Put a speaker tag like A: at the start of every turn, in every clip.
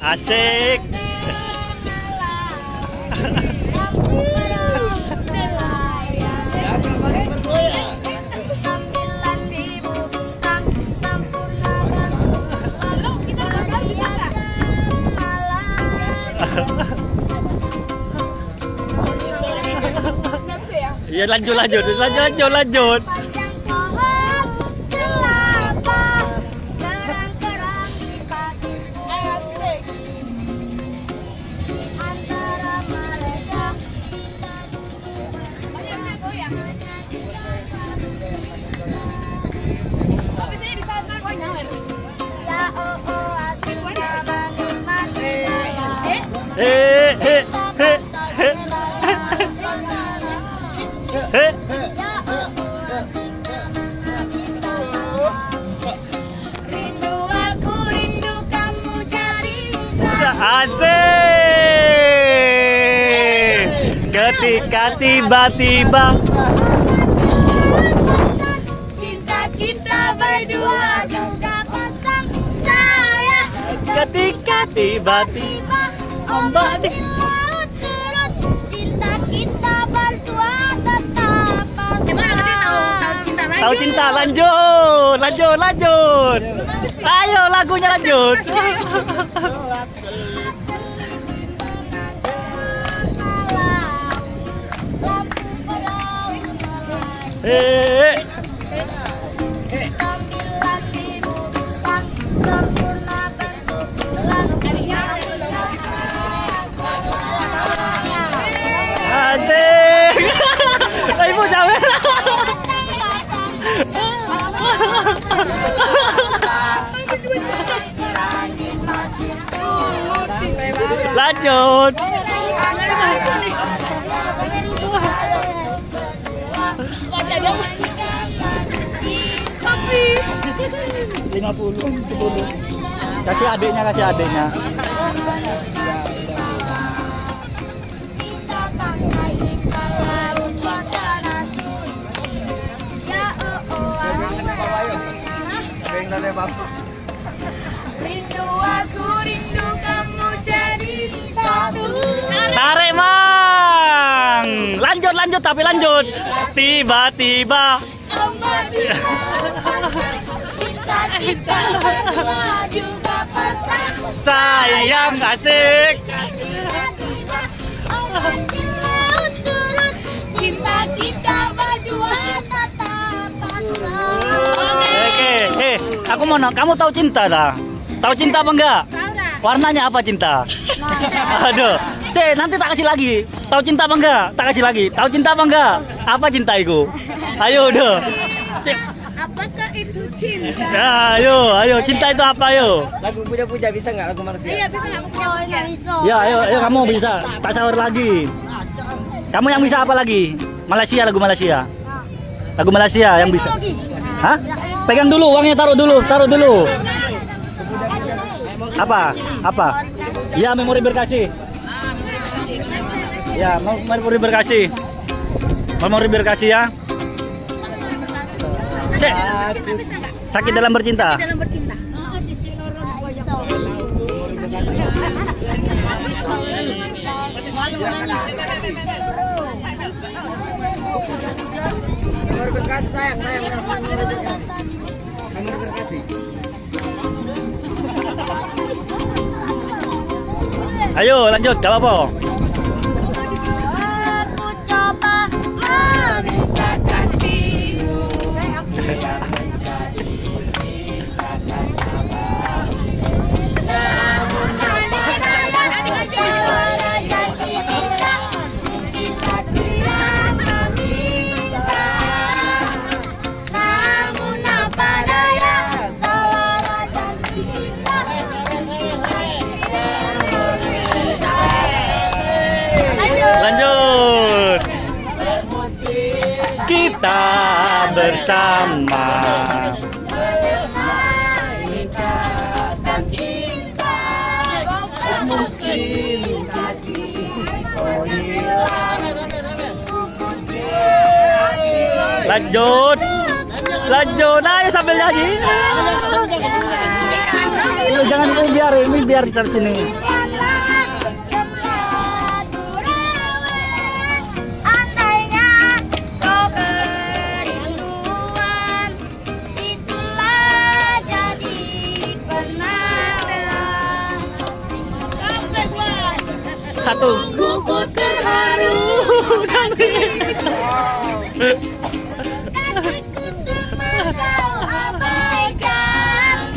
A: Asik. Iya lanjut. Asik. Ketika tiba-tiba kita berdua juga pasang sayang. Ketika tiba-tiba ombak di laut surut, cinta kita berdua tetap pasang. Gimana tadi tahu cinta lagi? Tahu cinta, lanjut. Ayo lagunya lanjut. Asik. Ibu jangan. Lanjut. Habis 50. Kasih adiknya. Rindu kamu jadi satu. Tarik Mang. Lanjut tapi lanjut. Tiba-tiba kita berdua juga pasang sayang. Asik. Cinta kita berdua tetap pasang. Oke. Aku mau kamu tahu cinta dah? Tahu cinta apa enggak? Warnanya apa cinta? Aduh. Nanti tak kasih lagi. Tahu cinta apa enggak? Tak kasih lagi. Tahu cinta apa enggak? Apa cinta itu? Ayo udah.
B: Apakah itu cinta?
A: Ayo, cinta itu apa ayo?
C: Lagu puja-puja bisa nggak lagu Malaysia?
B: Iya bisa nggak punya?
A: Ya ayo kamu bisa. Tak sahur lagi. Kamu yang bisa apa lagi? Lagu Malaysia. Lagu Malaysia yang bisa. Hah? Pegang dulu uangnya, taruh dulu. Apa? Ya memori berkasih. Ya memori berkasih ya. Sakit dalam bercinta. Ayo lanjut, gak apa-apa.
D: Aku coba meminta kasihmu.
A: Lanjut. Kita bersama. Lanjut. Ayo sambil nyanyi. Ayo jangan ini biar di sini.
D: Andainya kau kerinduan, itulah jadi penawar.
A: Satu.
D: Ku terharu kasihku semua kau abaikan,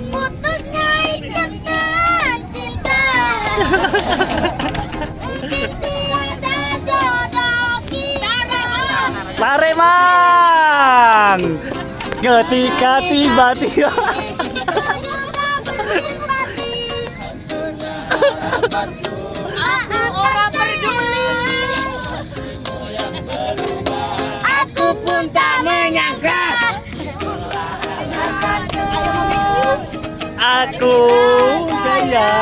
D: putusnya ikatan cinta. Tiada jodoh kita.
A: Lari mang. Ketika tiba-tiba.
D: Aku orang peduli, aku pun tak menyangka.
A: Aku jaya.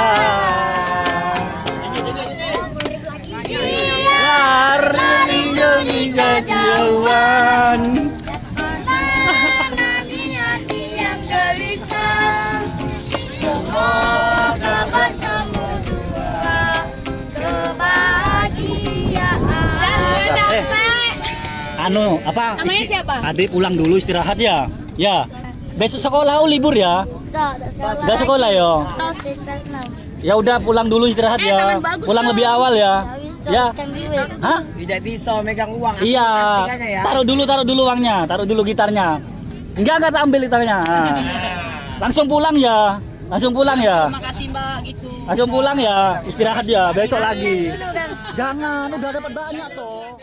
A: Lari hingga jauhan.
D: Menemani hati yang gelisah. Semoga bertemu dua kebahagiaan.
A: Anu, apa?
B: Namanya siapa?
A: Adik pulang dulu istirahat ya. Ya. Besok sekolah libur ya. Enggak sekolah ya. Ya udah pulang dulu istirahat ya. Pulang lebih awal ya. Ya. Hah?
C: Tidak bisa megang uang.
A: Iya.
C: Aplikasinya ya.
A: Taruh dulu uangnya, taruh dulu gitarnya. Enggak ambil gitarnya. Nah. Langsung pulang ya. Langsung pulang ya.
B: Makasih Mbak gitu.
A: Langsung pulang ya. Istirahat ya, besok lagi. Jangan, udah dapat banyak toh.